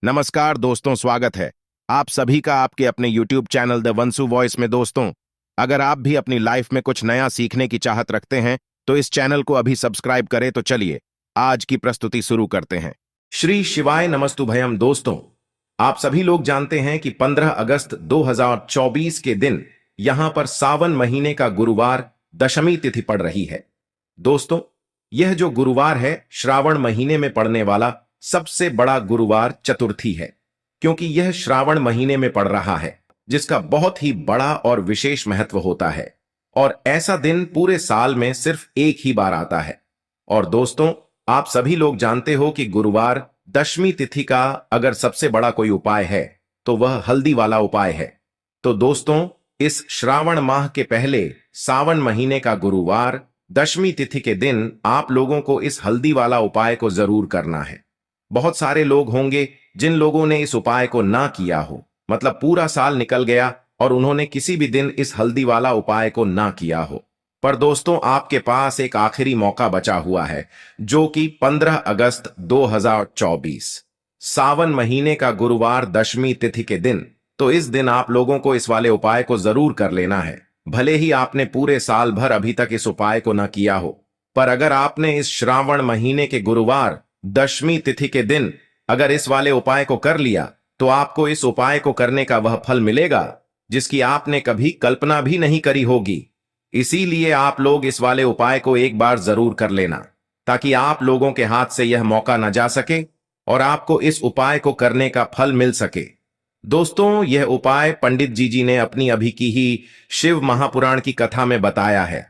नमस्कार दोस्तों, स्वागत है आप सभी का आपके अपने YouTube चैनल द वंसु वॉइस में। दोस्तों, अगर आप भी अपनी लाइफ में कुछ नया सीखने की चाहत रखते हैं तो इस चैनल को अभी सब्सक्राइब करें। तो चलिए आज की प्रस्तुति शुरू करते हैं। श्री शिवाय नमस्तु भयम। दोस्तों, आप सभी लोग जानते हैं कि 15 अगस्त 2024 के दिन यहां पर सावन महीने का गुरुवार दशमी तिथि पड़ रही है। दोस्तों, यह जो गुरुवार है श्रावण महीने में पड़ने वाला सबसे बड़ा गुरुवार चतुर्थी है, क्योंकि यह श्रावण महीने में पड़ रहा है, जिसका बहुत ही बड़ा और विशेष महत्व होता है। और ऐसा दिन पूरे साल में सिर्फ एक ही बार आता है। और दोस्तों, आप सभी लोग जानते हो कि गुरुवार दशमी तिथि का अगर सबसे बड़ा कोई उपाय है तो वह हल्दी वाला उपाय है। तो दोस्तों, इस श्रावण माह के पहले सावन महीने का गुरुवार दशमी तिथि के दिन आप लोगों को इस हल्दी वाला उपाय को जरूर करना है। बहुत सारे लोग होंगे जिन लोगों ने इस उपाय को ना किया हो, मतलब पूरा साल निकल गया और उन्होंने किसी भी दिन इस हल्दी वाला उपाय को ना किया हो। पर दोस्तों, आपके पास एक आखिरी मौका बचा हुआ है, जो कि 15 अगस्त 2024 सावन महीने का गुरुवार दशमी तिथि के दिन। तो इस दिन आप लोगों को इस वाले उपाय को जरूर कर लेना है। भले ही आपने पूरे साल भर अभी तक इस उपाय को न किया हो, पर अगर आपने इस श्रावण महीने के गुरुवार दशमी तिथि के दिन अगर इस वाले उपाय को कर लिया तो आपको इस उपाय को करने का वह फल मिलेगा जिसकी आपने कभी कल्पना भी नहीं करी होगी। इसीलिए आप लोग इस वाले उपाय को एक बार जरूर कर लेना, ताकि आप लोगों के हाथ से यह मौका न जा सके और आपको इस उपाय को करने का फल मिल सके। दोस्तों, यह उपाय पंडित जी ने अपनी अभी की ही शिव महापुराण की कथा में बताया है,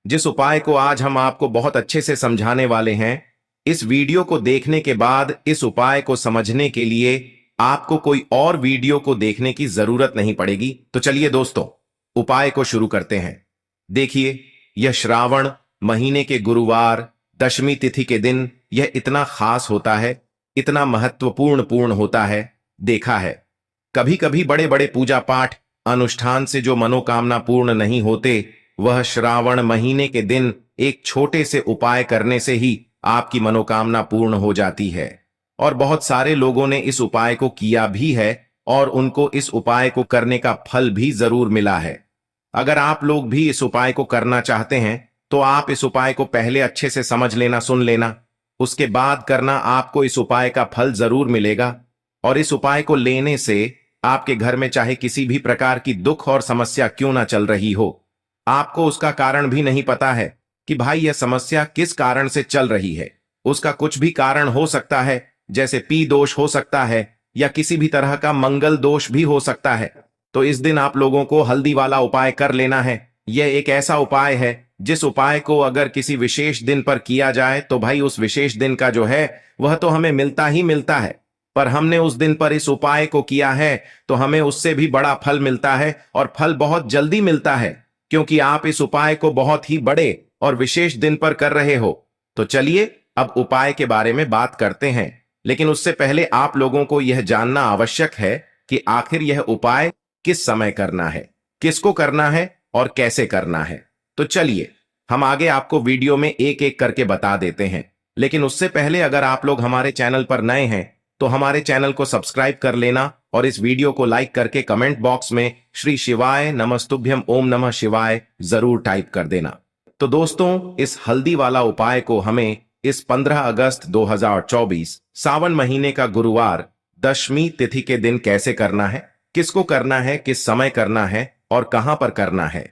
जिस उपाय को आज हम आपको बहुत अच्छे से समझाने वाले हैं। इस वीडियो को देखने के बाद इस उपाय को समझने के लिए आपको कोई और वीडियो को देखने की जरूरत नहीं पड़ेगी। तो चलिए दोस्तों, उपाय को शुरू करते हैं। देखिए, यह श्रावण महीने के गुरुवार दशमी तिथि के दिन यह इतना खास होता है, इतना महत्वपूर्ण होता है। देखा है, कभी कभी बड़े बड़े पूजा पाठ अनुष्ठान से जो मनोकामना पूर्ण नहीं होते, वह श्रावण महीने के दिन एक छोटे से उपाय करने से ही आपकी मनोकामना पूर्ण हो जाती है। और बहुत सारे लोगों ने इस उपाय को किया भी है और उनको इस उपाय को करने का फल भी जरूर मिला है। अगर आप लोग भी इस उपाय को करना चाहते हैं तो आप इस उपाय को पहले अच्छे से समझ लेना, सुन लेना, उसके बाद करना। आपको इस उपाय का फल जरूर मिलेगा। और इस उपाय को लेने से आपके घर में चाहे किसी भी प्रकार की दुख और समस्या क्यों ना चल रही हो, आपको उसका कारण भी नहीं पता है कि भाई यह समस्या किस कारण से चल रही है। उसका कुछ भी कारण हो सकता है, जैसे पी दोष हो सकता है या किसी भी तरह का मंगल दोष भी हो सकता है। तो इस दिन आप लोगों को हल्दी वाला उपाय कर लेना है। यह एक ऐसा उपाय है जिस उपाय को अगर किसी विशेष दिन पर किया जाए तो भाई उस विशेष दिन का जो है वह तो हमें मिलता ही मिलता है। पर हमने उस दिन पर इस उपाय को किया है तो हमें उससे भी बड़ा फल मिलता है, और फल बहुत जल्दी मिलता है, क्योंकि आप इस उपाय को बहुत ही बड़े और विशेष दिन पर कर रहे हो। तो चलिए अब उपाय के बारे में बात करते हैं, लेकिन उससे पहले आप लोगों को यह जानना आवश्यक है कि आखिर यह उपाय किस समय करना है, किसको करना है और कैसे करना है। तो चलिए हम आगे आपको वीडियो में एक एक करके बता देते हैं। लेकिन उससे पहले अगर आप लोग हमारे चैनल पर नए हैं तो हमारे चैनल को सब्सक्राइब कर लेना और इस वीडियो को लाइक करके कमेंट बॉक्स में श्री शिवाय नमस्तुभ्यम ओम नमः शिवाय जरूर टाइप कर देना। तो दोस्तों, इस हल्दी वाला उपाय को हमें इस 15 अगस्त 2024 सावन महीने का गुरुवार दशमी तिथि के दिन कैसे करना है, किसको करना है, किस समय करना है और कहां पर करना है,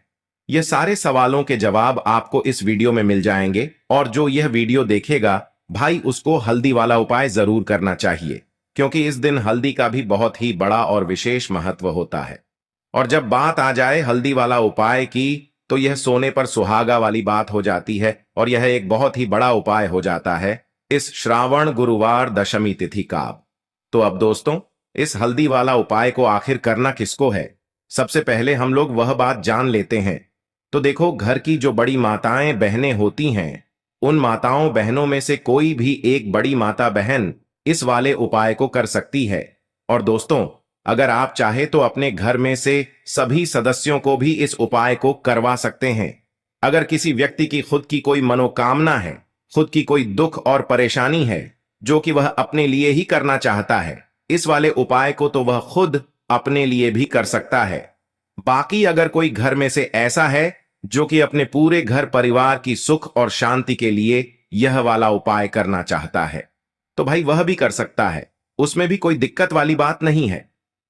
यह सारे सवालों के जवाब आपको इस वीडियो में मिल जाएंगे। और जो यह वीडियो देखेगा भाई उसको हल्दी वाला उपाय जरूर करना चाहिए, क्योंकि इस दिन हल्दी का भी बहुत ही बड़ा और विशेष महत्व होता है। और जब बात आ जाए हल्दी वाला उपाय की तो यह सोने पर सुहागा वाली बात हो जाती है, और यह एक बहुत ही बड़ा उपाय हो जाता है इस श्रावण गुरुवार दशमी तिथि का। तो अब दोस्तों, इस हल्दी वाला उपाय को आखिर करना किसको है, सबसे पहले हम लोग वह बात जान लेते हैं। तो देखो, घर की जो बड़ी माताएं बहनें होती हैं, उन माताओं बहनों में से कोई भी एक बड़ी माता बहन इस वाले उपाय को कर सकती है। और दोस्तों, अगर आप चाहे तो अपने घर में से सभी सदस्यों को भी इस उपाय को करवा सकते हैं। अगर किसी व्यक्ति की खुद की कोई मनोकामना है, खुद की कोई दुख और परेशानी है जो कि वह अपने लिए ही करना चाहता है, इस वाले उपाय को तो वह खुद अपने लिए भी कर सकता है। बाकी अगर कोई घर में से ऐसा है जो कि अपने पूरे घर परिवार की सुख और शांति के लिए यह वाला उपाय करना चाहता है, तो भाई वह भी कर सकता है। उसमें भी कोई दिक्कत वाली बात नहीं है।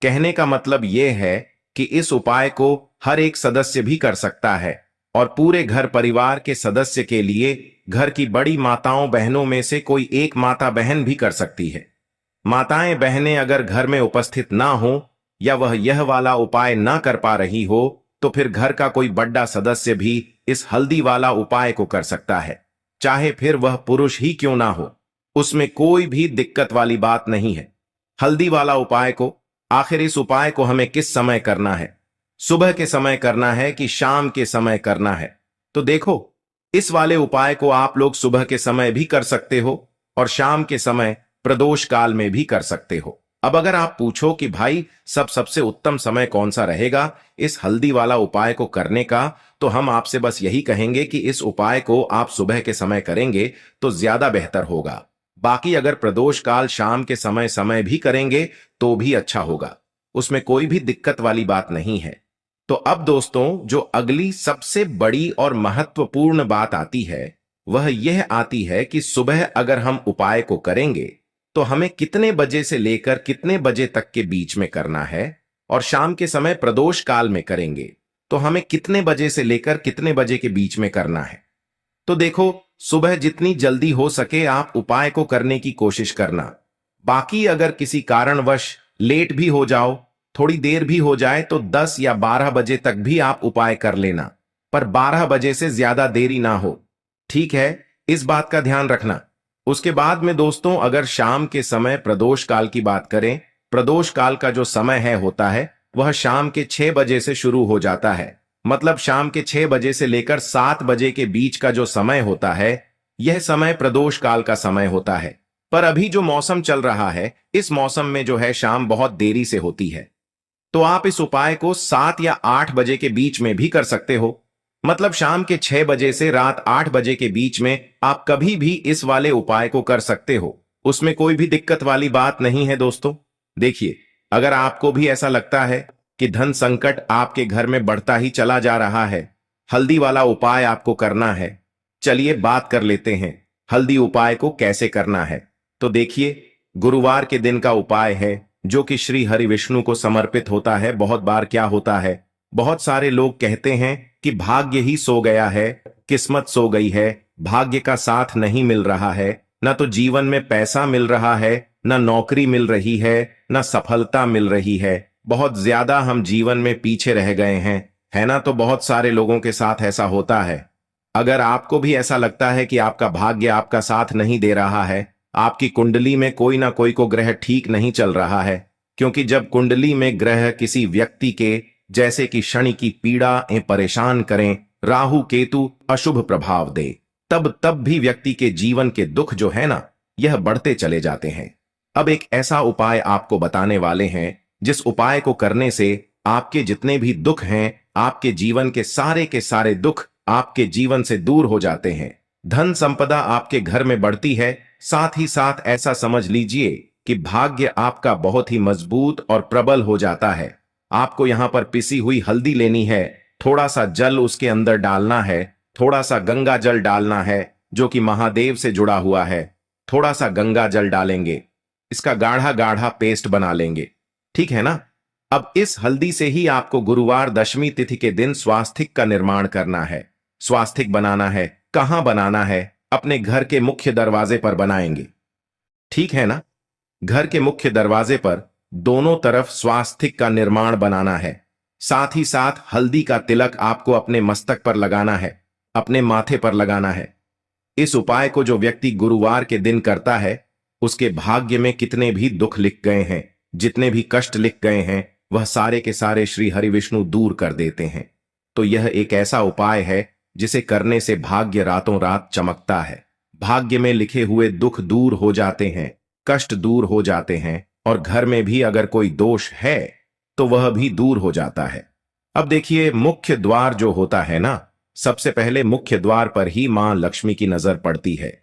कहने का मतलब यह है कि इस उपाय को हर एक सदस्य भी कर सकता है और पूरे घर परिवार के सदस्य के लिए घर की बड़ी माताओं बहनों में से कोई एक माता बहन भी कर सकती है। माताएं बहनें अगर घर में उपस्थित ना हो या वह यह वाला उपाय ना कर पा रही हो तो फिर घर का कोई बड़ा सदस्य भी इस हल्दी वाला उपाय को कर सकता है, चाहे फिर वह पुरुष ही क्यों ना हो। उसमें कोई भी दिक्कत वाली बात नहीं है। हल्दी वाला उपाय को आखिर इस उपाय को हमें किस समय करना है? सुबह के समय करना है कि शाम के समय करना है? तो देखो, इस वाले उपाय को आप लोग सुबह के समय भी कर सकते हो और शाम के समय प्रदोष काल में भी कर सकते हो। अब अगर आप पूछो कि भाई सबसे उत्तम समय कौन सा रहेगा इस हल्दी वाला उपाय को करने का, तो हम आपसे बस यही कहेंगे कि इस उपाय को आप सुबह के समय करेंगे तो ज्यादा बेहतर होगा। बाकी अगर प्रदोष काल शाम के समय भी करेंगे तो भी अच्छा होगा, उसमें कोई भी दिक्कत वाली बात नहीं है। तो अब दोस्तों, जो अगली सबसे बड़ी और महत्वपूर्ण बात आती है वह यह आती है कि सुबह अगर हम उपाय को करेंगे तो हमें कितने बजे से लेकर कितने बजे तक के बीच में करना है, और शाम के समय प्रदोष काल में करेंगे तो हमें कितने बजे से लेकर कितने बजे के बीच में करना है। तो देखो, सुबह जितनी जल्दी हो सके आप उपाय को करने की कोशिश करना। बाकी अगर किसी कारणवश लेट भी हो जाओ, थोड़ी देर भी हो जाए, तो 10 या 12 बजे तक भी आप उपाय कर लेना, पर 12 बजे से ज्यादा देरी ना हो। ठीक है, इस बात का ध्यान रखना। उसके बाद में दोस्तों, अगर शाम के समय प्रदोष काल की बात करें, प्रदोष काल का जो समय होता है वह शाम के 6 बजे से शुरू हो जाता है। मतलब शाम के 6 बजे से लेकर 7 बजे के बीच का जो समय होता है यह समय प्रदोष काल का समय होता है। पर अभी जो मौसम चल रहा है इस मौसम में जो है शाम बहुत देरी से होती है, तो आप इस उपाय को 7 या 8 बजे के बीच में भी कर सकते हो। मतलब शाम के 6 बजे से रात 8 बजे के बीच में आप कभी भी इस वाले उपाय को कर सकते हो, उसमें कोई भी दिक्कत वाली बात नहीं है दोस्तों। देखिए, अगर आपको भी ऐसा लगता है कि धन संकट आपके घर में बढ़ता ही चला जा रहा है, हल्दी वाला उपाय आपको करना है, चलिए बात कर लेते हैं हल्दी उपाय को कैसे करना है। तो देखिए, गुरुवार के दिन का उपाय है जो कि श्री हरि विष्णु को समर्पित होता है। बहुत बार क्या होता है, बहुत सारे लोग कहते हैं कि भाग्य ही सो गया है, किस्मत सो गई है, भाग्य का साथ नहीं मिल रहा है, न तो जीवन में पैसा मिल रहा है, न नौकरी मिल रही है, न सफलता मिल रही है, बहुत ज्यादा हम जीवन में पीछे रह गए हैं, है ना। तो बहुत सारे लोगों के साथ ऐसा होता है। अगर आपको भी ऐसा लगता है कि आपका भाग्य आपका साथ नहीं दे रहा है, आपकी कुंडली में कोई ना कोई को ग्रह ठीक नहीं चल रहा है, क्योंकि जब कुंडली में ग्रह किसी व्यक्ति के जैसे कि शनि की पीड़ा परेशान करें, राहु केतु अशुभ प्रभाव दे, तब भी व्यक्ति के जीवन के दुख जो है ना यह बढ़ते चले जाते हैं। अब एक ऐसा उपाय आपको बताने वाले हैं जिस उपाय को करने से आपके जितने भी दुख हैं, आपके जीवन के सारे दुख आपके जीवन से दूर हो जाते हैं। धन संपदा आपके घर में बढ़ती है, साथ ही साथ ऐसा समझ लीजिए कि भाग्य आपका बहुत ही मजबूत और प्रबल हो जाता है। आपको यहां पर पिसी हुई हल्दी लेनी है, थोड़ा सा जल उसके अंदर डालना है, थोड़ा सा गंगा जल डालना है जो कि महादेव से जुड़ा हुआ है। थोड़ा सा गंगा जल डालेंगे, इसका गाढ़ा गाढ़ा पेस्ट बना लेंगे, ठीक है ना। अब इस हल्दी से ही आपको गुरुवार दशमी तिथि के दिन स्वास्तिक का निर्माण करना है। स्वास्तिक बनाना है, कहां बनाना है? अपने घर के मुख्य दरवाजे पर बनाएंगे, ठीक है ना। घर के मुख्य दरवाजे पर दोनों तरफ स्वास्तिक का निर्माण बनाना है। साथ ही साथ हल्दी का तिलक आपको अपने मस्तक पर लगाना है, अपने माथे पर लगाना है। इस उपाय को जो व्यक्ति गुरुवार के दिन करता है उसके भाग्य में कितने भी दुख लिख गए हैं, जितने भी कष्ट लिख गए हैं, वह सारे के सारे श्री हरि विष्णु दूर कर देते हैं। तो यह एक ऐसा उपाय है जिसे करने से भाग्य रातों रात चमकता है। भाग्य में लिखे हुए दुख दूर हो जाते हैं, कष्ट दूर हो जाते हैं, और घर में भी अगर कोई दोष है तो वह भी दूर हो जाता है। अब देखिए, मुख्य द्वार जो होता है ना, सबसे पहले मुख्य द्वार पर ही मां लक्ष्मी की नजर पड़ती है।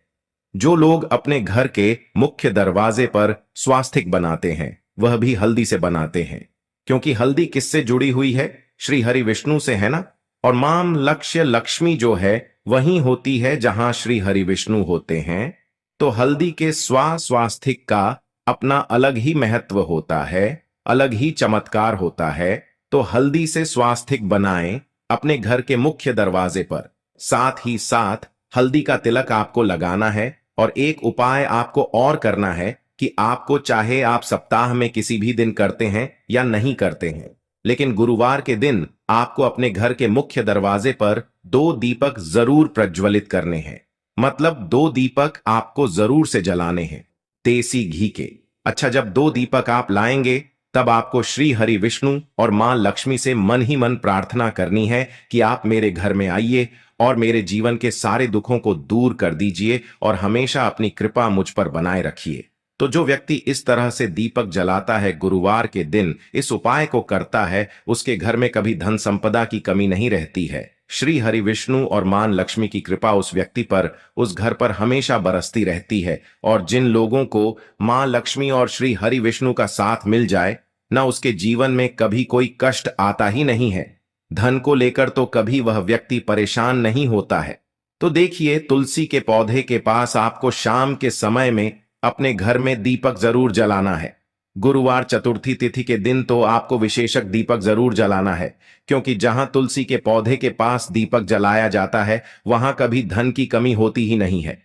जो लोग अपने घर के मुख्य दरवाजे पर स्वास्तिक बनाते हैं वह भी हल्दी से बनाते हैं, क्योंकि हल्दी किससे जुड़ी हुई है? श्री हरि विष्णु से, है ना। और माम लक्ष्य लक्ष्मी जो है वही होती है जहां श्री हरि विष्णु होते हैं। तो हल्दी के स्वास्थिक का अपना अलग ही महत्व होता है, अलग ही चमत्कार होता है। तो हल्दी से स्वास्थिक बनाएं अपने घर के मुख्य दरवाजे पर। साथ ही साथ हल्दी का तिलक आपको लगाना है। और एक उपाय आपको और करना है कि आपको, चाहे आप सप्ताह में किसी भी दिन करते हैं या नहीं करते हैं, लेकिन गुरुवार के दिन आपको अपने घर के मुख्य दरवाजे पर 2 दीपक जरूर प्रज्वलित करने हैं। मतलब 2 दीपक आपको जरूर से जलाने हैं, देसी घी के। अच्छा, जब 2 दीपक आप लाएंगे तब आपको श्री हरि विष्णु और मां लक्ष्मी से मन ही मन प्रार्थना करनी है कि आप मेरे घर में आइए और मेरे जीवन के सारे दुखों को दूर कर दीजिए और हमेशा अपनी कृपा मुझ पर बनाए रखिए। तो जो व्यक्ति इस तरह से दीपक जलाता है, गुरुवार के दिन इस उपाय को करता है, उसके घर में कभी धन संपदा की कमी नहीं रहती है। श्री हरि विष्णु और मां लक्ष्मी की कृपा उस व्यक्ति पर, उस घर पर हमेशा बरसती रहती है। और जिन लोगों को मां लक्ष्मी और श्री हरि विष्णु का साथ मिल जाए ना, उसके जीवन में कभी कोई कष्ट आता ही नहीं है। धन को लेकर तो कभी वह व्यक्ति परेशान नहीं होता है। तो देखिए, तुलसी के पौधे के पास आपको शाम के समय में अपने घर में दीपक जरूर जलाना है। गुरुवार चतुर्थी तिथि के दिन तो आपको विशेषक दीपक जरूर जलाना है, क्योंकि जहां तुलसी के पौधे के पास दीपक जलाया जाता है वहां कभी धन की कमी होती ही नहीं है।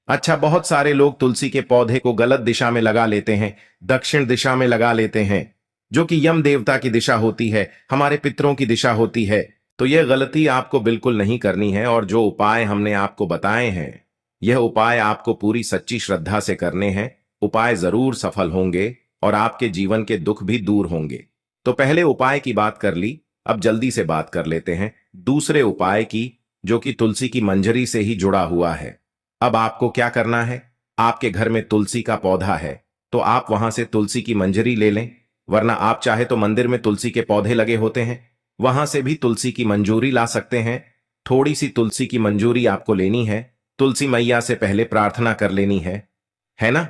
अच्छा, बहुत सारे लोग तुलसी के पौधे को गलत दिशा में लगा लेते हैं, दक्षिण दिशा में लगा लेते हैं, जो कि यम देवता की दिशा होती है, हमारे पितरों की दिशा होती है। तो यह गलती आपको बिल्कुल नहीं करनी है। और जो उपाय हमने आपको बताए हैं, यह उपाय आपको पूरी सच्ची श्रद्धा से करने हैं। उपाय जरूर सफल होंगे और आपके जीवन के दुख भी दूर होंगे। तो पहले उपाय की बात कर ली, अब जल्दी से बात कर लेते हैं दूसरे उपाय की, जो कि तुलसी की मंजरी से ही जुड़ा हुआ है। अब आपको क्या करना है? आपके घर में तुलसी का पौधा है तो आप वहां से तुलसी की मंजरी ले लें, वरना आप चाहे तो मंदिर में तुलसी के पौधे लगे होते हैं, वहां से भी तुलसी की मंजूरी ला सकते हैं। थोड़ी सी तुलसी की मंजूरी आपको लेनी है, तुलसी मैया से पहले प्रार्थना कर लेनी है ना।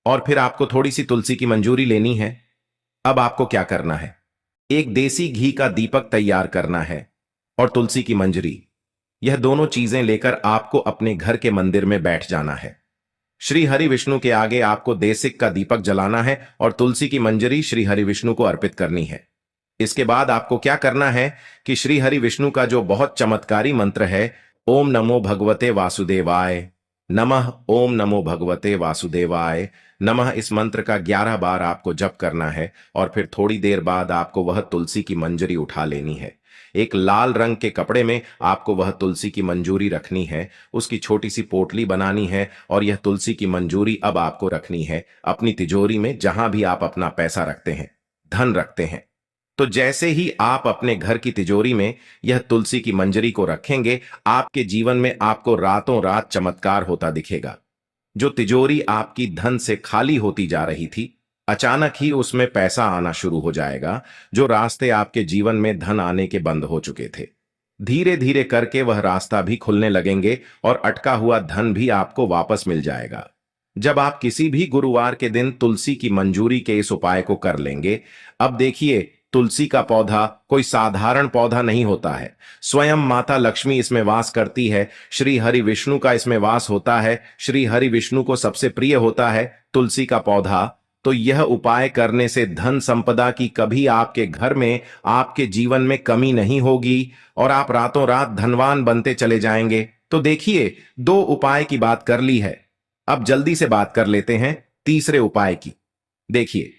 और फिर आपको थोड़ी सी तुलसी की मंजूरी लेनी है। अब आपको क्या करना है? एक देसी घी का दीपक तैयार करना है और तुलसी की मंजरी, यह दोनों चीजें लेकर आपको अपने घर के मंदिर में बैठ जाना है। श्री हरि विष्णु के आगे आपको देसिक का दीपक जलाना है और तुलसी की मंजरी श्री हरि विष्णु को अर्पित करनी है। इसके बाद आपको क्या करना है कि श्री हरि विष्णु का जो बहुत चमत्कारी मंत्र है, ओम नमो भगवते वासुदेवाय नमः, ओम नमो भगवते वासुदेवाय नमः, इस मंत्र का 11 बार आपको जप करना है। और फिर थोड़ी देर बाद आपको वह तुलसी की मंजरी उठा लेनी है। एक लाल रंग के कपड़े में आपको वह तुलसी की मंजूरी रखनी है, उसकी छोटी सी पोटली बनानी है और यह तुलसी की मंजूरी अब आपको रखनी है अपनी तिजोरी में, जहां भी आप अपना पैसा रखते हैं, धन रखते हैं। तो जैसे ही आप अपने घर की तिजोरी में यह तुलसी की मंजरी को रखेंगे, आपके जीवन में आपको रातों रात चमत्कार होता दिखेगा। जो तिजोरी आपकी धन से खाली होती जा रही थी, अचानक ही उसमें पैसा आना शुरू हो जाएगा। जो रास्ते आपके जीवन में धन आने के बंद हो चुके थे, धीरे धीरे करके वह रास्ता भी खुलने लगेंगे और अटका हुआ धन भी आपको वापस मिल जाएगा। जब आप किसी भी गुरुवार के दिन तुलसी की मंजूरी के इस उपाय को कर लेंगे, अब देखिए, तुलसी का पौधा कोई साधारण पौधा नहीं होता है। स्वयं माता लक्ष्मी इसमें वास करती है, श्री हरि विष्णु का इसमें वास होता है। श्री हरि विष्णु को सबसे प्रिय होता है तुलसी का पौधा। तो यह उपाय करने से धन संपदा की कभी आपके घर में, आपके जीवन में कमी नहीं होगी और आप रातों रात धनवान बनते चले जाएंगे। तो देखिए, 2 उपाय की बात कर ली है, अब जल्दी से बात कर लेते हैं तीसरे उपाय की। देखिए,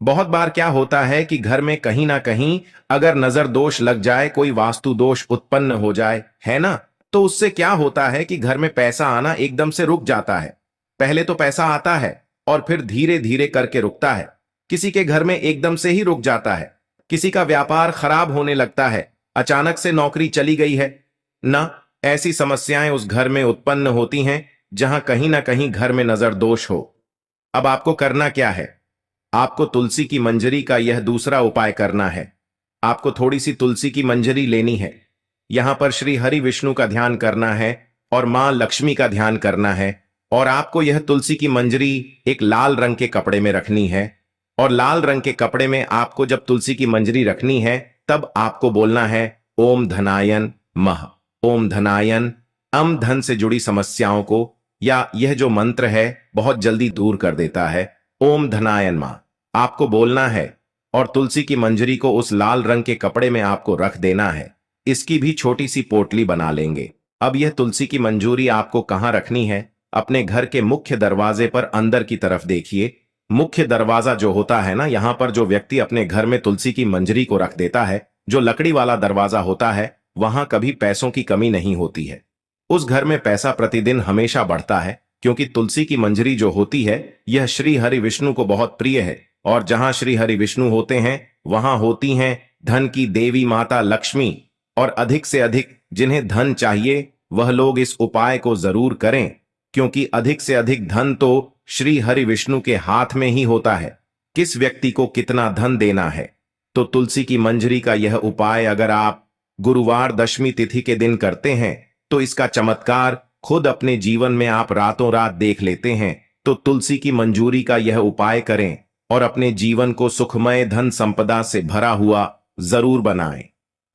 बहुत बार क्या होता है कि घर में कहीं ना कहीं अगर नजर दोष लग जाए, कोई वास्तु दोष उत्पन्न हो जाए, है ना, तो उससे क्या होता है कि घर में पैसा आना एकदम से रुक जाता है। पहले तो पैसा आता है और फिर धीरे धीरे करके रुकता है। किसी के घर में एकदम से ही रुक जाता है, किसी का व्यापार खराब होने लगता है, अचानक से नौकरी चली गई है ना। ऐसी समस्याएं उस घर में उत्पन्न होती हैं जहां कहीं ना कहीं घर में नजर दोष हो। अब आपको करना क्या है? आपको तुलसी की मंजरी का यह दूसरा उपाय करना है। आपको थोड़ी सी तुलसी की मंजरी लेनी है, यहां पर श्री हरि विष्णु का ध्यान करना है और मां लक्ष्मी का ध्यान करना है। और आपको यह तुलसी की मंजरी एक लाल रंग के कपड़े में रखनी है और लाल रंग के कपड़े में आपको जब तुलसी की मंजरी रखनी है तब आपको बोलना है ओम धनायन मह। ओम धनायन धन से जुड़ी समस्याओं को या यह जो मंत्र है बहुत जल्दी दूर कर देता है। ओम धनायन मह आपको बोलना है और तुलसी की मंजरी को उस लाल रंग के कपड़े में आपको रख देना है। इसकी भी छोटी सी पोटली बना लेंगे। अब यह तुलसी की मंजूरी आपको कहाँ रखनी है? अपने घर के मुख्य दरवाजे पर अंदर की तरफ देखिए। मुख्य दरवाजा जो होता है ना, यहाँ पर जो व्यक्ति अपने घर में तुलसी की मंजरी को रख देता है, जो लकड़ी वाला दरवाजा होता है, वहां कभी पैसों की कमी नहीं होती है। उस घर में पैसा प्रतिदिन हमेशा बढ़ता है, क्योंकि तुलसी की मंजरी जो होती है यह श्री हरि विष्णु को बहुत प्रिय है। और जहां श्री हरि विष्णु होते हैं वहां होती हैं धन की देवी माता लक्ष्मी। और अधिक से अधिक जिन्हें धन चाहिए वह लोग इस उपाय को जरूर करें, क्योंकि अधिक से अधिक धन तो श्री हरि विष्णु के हाथ में ही होता है। किस व्यक्ति को कितना धन देना है, तो तुलसी की मंजरी का यह उपाय अगर आप गुरुवार दशमी तिथि के दिन करते हैं तो इसका चमत्कार खुद अपने जीवन में आप रातों रात देख लेते हैं। तो तुलसी की मंजूरी का यह उपाय करें और अपने जीवन को सुखमय धन संपदा से भरा हुआ जरूर बनाएं।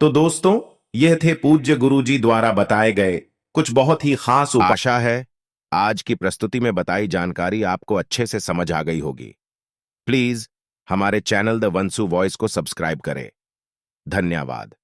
तो दोस्तों, यह थे पूज्य गुरुजी द्वारा बताए गए कुछ बहुत ही खास उपाय। आशा है आज की प्रस्तुति में बताई जानकारी आपको अच्छे से समझ आ गई होगी। प्लीज हमारे चैनल द वंसु वॉइस को सब्सक्राइब करें। धन्यवाद।